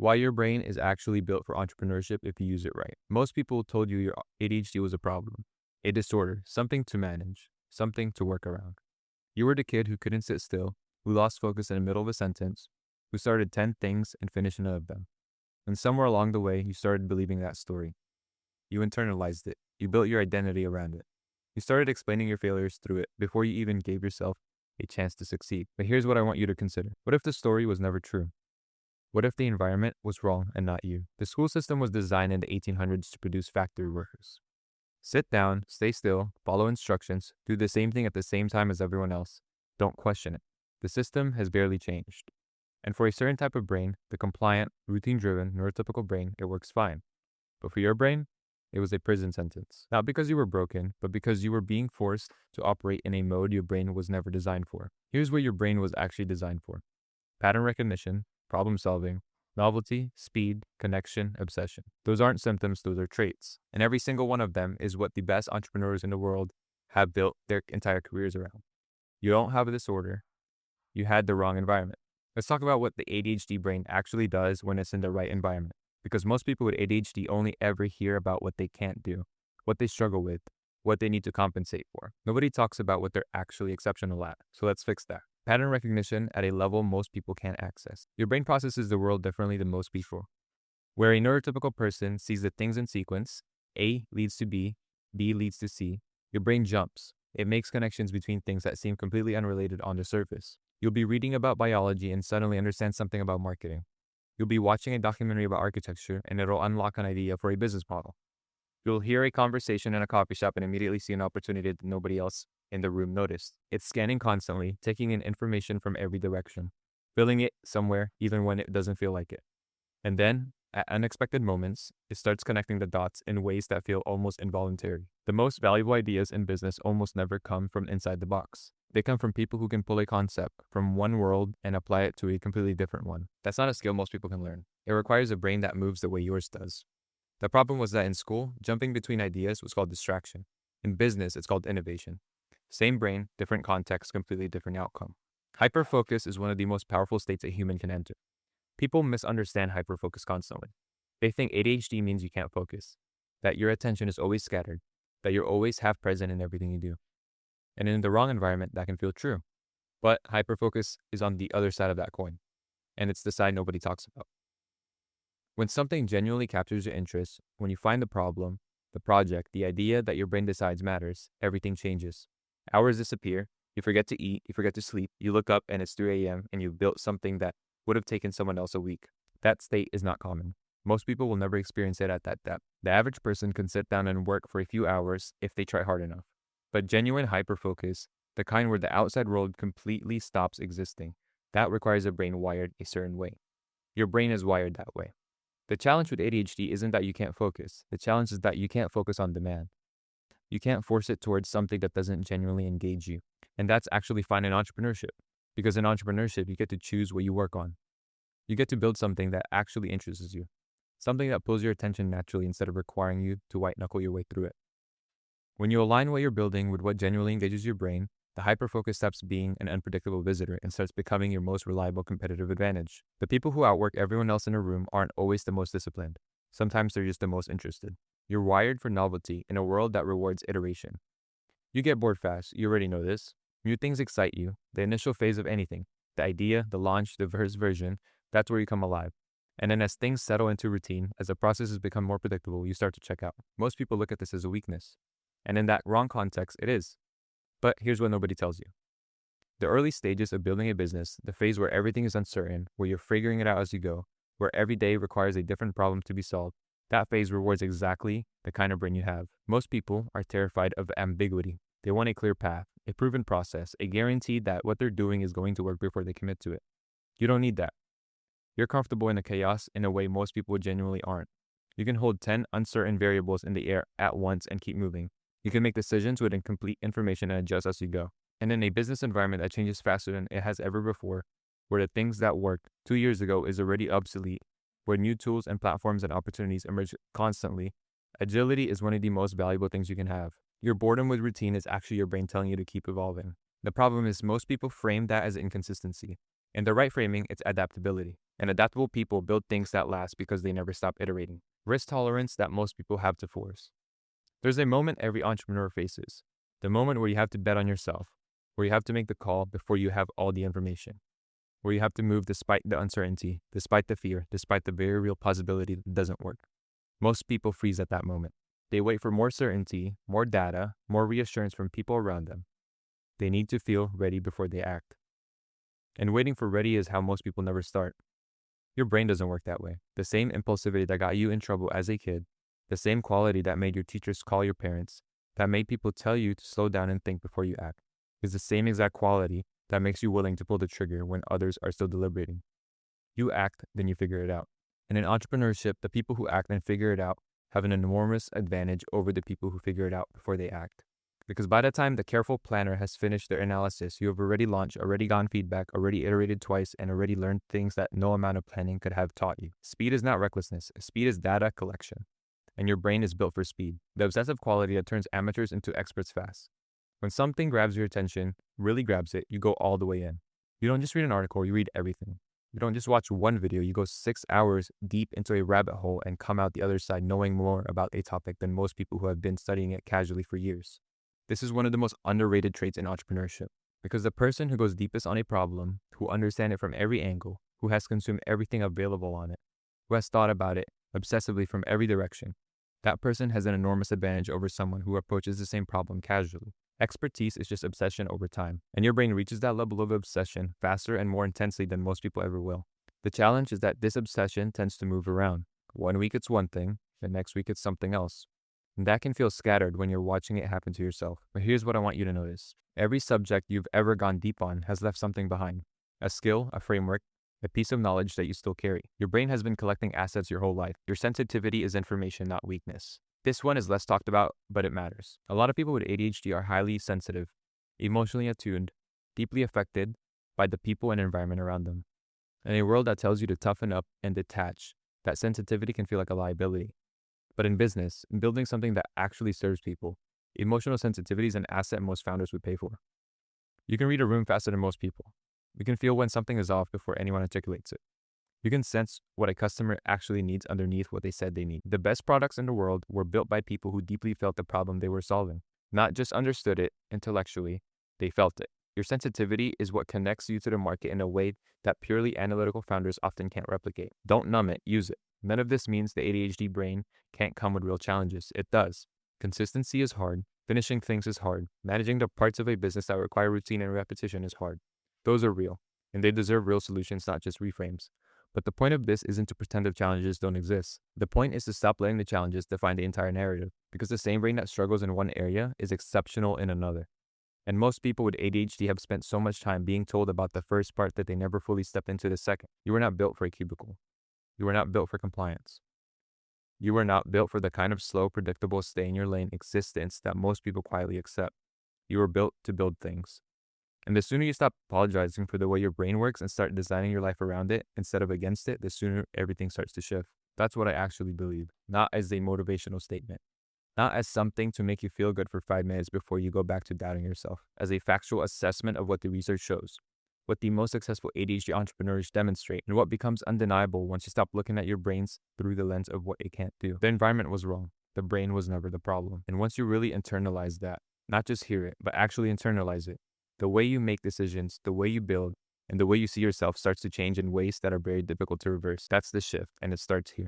Why your brain is actually built for entrepreneurship if you use it right. Most people told you your ADHD was a problem, a disorder, something to manage, something to work around. You were the kid who couldn't sit still, who lost focus in the middle of a sentence, who started 10 things and finished none of them. And somewhere along the way, you started believing that story. You internalized it. You built your identity around it. You started explaining your failures through it before you even gave yourself a chance to succeed. But here's what I want you to consider. What if the story was never true? What if the environment was wrong and not you? The school system was designed in the 1800s to produce factory workers. Sit down, stay still, follow instructions, do the same thing at the same time as everyone else. Don't question it. The system has barely changed. And for a certain type of brain, the compliant, routine-driven, neurotypical brain, it works fine. But for your brain, it was a prison sentence. Not because you were broken, but because you were being forced to operate in a mode your brain was never designed for. Here's what your brain was actually designed for: pattern recognition, problem solving, novelty, speed, connection, obsession. Those aren't symptoms, those are traits. And every single one of them is what the best entrepreneurs in the world have built their entire careers around. You don't have a disorder. You had the wrong environment. Let's talk about what the ADHD brain actually does when it's in the right environment. Because most people with ADHD only ever hear about what they can't do, what they struggle with, what they need to compensate for. Nobody talks about what they're actually exceptional at. So let's fix that. Pattern recognition at a level most people can't access. Your brain processes the world differently than most people. Where a neurotypical person sees the things in sequence, A leads to B leads to C, your brain jumps. It makes connections between things that seem completely unrelated on the surface. You'll be reading about biology and suddenly understand something about marketing. You'll be watching a documentary about architecture and it'll unlock an idea for a business model. You'll hear a conversation in a coffee shop and immediately see an opportunity that nobody else in the room noticed. It's scanning constantly, taking in information from every direction, filling it somewhere even when it doesn't feel like it. And then, at unexpected moments, it starts connecting the dots in ways that feel almost involuntary. The most valuable ideas in business almost never come from inside the box. They come from people who can pull a concept from one world and apply it to a completely different one. That's not a skill most people can learn. It requires a brain that moves the way yours does. The problem was that in school, jumping between ideas was called distraction. In business, it's called innovation. Same brain, different context, completely different outcome. Hyperfocus is one of the most powerful states a human can enter. People misunderstand hyperfocus constantly. They think ADHD means you can't focus, that your attention is always scattered, that you're always half present in everything you do. And in the wrong environment, that can feel true. But hyperfocus is on the other side of that coin, and it's the side nobody talks about. When something genuinely captures your interest, when you find the problem, the project, the idea that your brain decides matters, everything changes. Hours disappear, you forget to eat, you forget to sleep, you look up and it's 3 a.m. and you've built something that would have taken someone else a week. That state is not common. Most people will never experience it at that depth. The average person can sit down and work for a few hours if they try hard enough. But genuine hyperfocus, the kind where the outside world completely stops existing, that requires a brain wired a certain way. Your brain is wired that way. The challenge with ADHD isn't that you can't focus. The challenge is that you can't focus on demand. You can't force it towards something that doesn't genuinely engage you. And that's actually fine in entrepreneurship. Because in entrepreneurship, you get to choose what you work on. You get to build something that actually interests you. Something that pulls your attention naturally instead of requiring you to white-knuckle your way through it. When you align what you're building with what genuinely engages your brain, the hyperfocus stops being an unpredictable visitor and starts becoming your most reliable competitive advantage. The people who outwork everyone else in a room aren't always the most disciplined. Sometimes they're just the most interested. You're wired for novelty in a world that rewards iteration. You get bored fast, you already know this. New things excite you, the initial phase of anything. The idea, the launch, the first version, that's where you come alive. And then as things settle into routine, as the processes become more predictable, you start to check out. Most people look at this as a weakness. And in that wrong context, it is. But here's what nobody tells you. The early stages of building a business, the phase where everything is uncertain, where you're figuring it out as you go, where every day requires a different problem to be solved, that phase rewards exactly the kind of brain you have. Most people are terrified of ambiguity. They want a clear path, a proven process, a guarantee that what they're doing is going to work before they commit to it. You don't need that. You're comfortable in the chaos in a way most people genuinely aren't. You can hold 10 uncertain variables in the air at once and keep moving. You can make decisions with incomplete information and adjust as you go. And in a business environment that changes faster than it has ever before, where the things that worked 2 years ago is already obsolete, where new tools and platforms and opportunities emerge constantly, agility is one of the most valuable things you can have. Your boredom with routine is actually your brain telling you to keep evolving. The problem is most people frame that as inconsistency. In the right framing, it's adaptability. And adaptable people build things that last because they never stop iterating. Risk tolerance that most people have to force. There's a moment every entrepreneur faces. The moment where you have to bet on yourself, where you have to make the call before you have all the information, where you have to move despite the uncertainty, despite the fear, despite the very real possibility that it doesn't work. Most people freeze at that moment. They wait for more certainty, more data, more reassurance from people around them. They need to feel ready before they act. And waiting for ready is how most people never start. Your brain doesn't work that way. The same impulsivity that got you in trouble as a kid, the same quality that made your teachers call your parents, that made people tell you to slow down and think before you act, is the same exact quality that makes you willing to pull the trigger when others are still deliberating. You act, then you figure it out. And in entrepreneurship, the people who act and figure it out have an enormous advantage over the people who figure it out before they act. Because by the time the careful planner has finished their analysis, you have already launched, already gotten feedback, already iterated twice, and already learned things that no amount of planning could have taught you. Speed is not recklessness. Speed is data collection. And your brain is built for speed. The obsessive quality that turns amateurs into experts fast. When something grabs your attention, really grabs it, you go all the way in. You don't just read an article, you read everything. You don't just watch one video, you go 6 hours deep into a rabbit hole and come out the other side knowing more about a topic than most people who have been studying it casually for years. This is one of the most underrated traits in entrepreneurship, because the person who goes deepest on a problem, who understands it from every angle, who has consumed everything available on it, who has thought about it obsessively from every direction, that person has an enormous advantage over someone who approaches the same problem casually. Expertise is just obsession over time, and your brain reaches that level of obsession faster and more intensely than most people ever will. The challenge is that this obsession tends to move around. One week it's one thing, the next week it's something else. And that can feel scattered when you're watching it happen to yourself. But here's what I want you to notice. Every subject you've ever gone deep on has left something behind. A skill, a framework, a piece of knowledge that you still carry. Your brain has been collecting assets your whole life. Your sensitivity is information, not weakness. This one is less talked about, but it matters. A lot of people with ADHD are highly sensitive, emotionally attuned, deeply affected by the people and environment around them. In a world that tells you to toughen up and detach, that sensitivity can feel like a liability. But in business, in building something that actually serves people, emotional sensitivity is an asset most founders would pay for. You can read a room faster than most people. You can feel when something is off before anyone articulates it. You can sense what a customer actually needs underneath what they said they need. The best products in the world were built by people who deeply felt the problem they were solving. Not just understood it intellectually, they felt it. Your sensitivity is what connects you to the market in a way that purely analytical founders often can't replicate. Don't numb it, use it. None of this means the ADHD brain can't come with real challenges. It does. Consistency is hard. Finishing things is hard. Managing the parts of a business that require routine and repetition is hard. Those are real, and they deserve real solutions, not just reframes. But the point of this isn't to pretend the challenges don't exist. The point is to stop letting the challenges define the entire narrative, because the same brain that struggles in one area is exceptional in another. And most people with ADHD have spent so much time being told about the first part that they never fully stepped into the second. You were not built for a cubicle. You were not built for compliance. You were not built for the kind of slow, predictable, stay-in-your-lane existence that most people quietly accept. You were built to build things. And the sooner you stop apologizing for the way your brain works and start designing your life around it instead of against it, the sooner everything starts to shift. That's what I actually believe, not as a motivational statement, not as something to make you feel good for 5 minutes before you go back to doubting yourself, as a factual assessment of what the research shows, what the most successful ADHD entrepreneurs demonstrate, and what becomes undeniable once you stop looking at your brains through the lens of what it can't do. The environment was wrong. The brain was never the problem. And once you really internalize that, not just hear it, but actually internalize it, the way you make decisions, the way you build, and the way you see yourself starts to change in ways that are very difficult to reverse. That's the shift, and it starts here.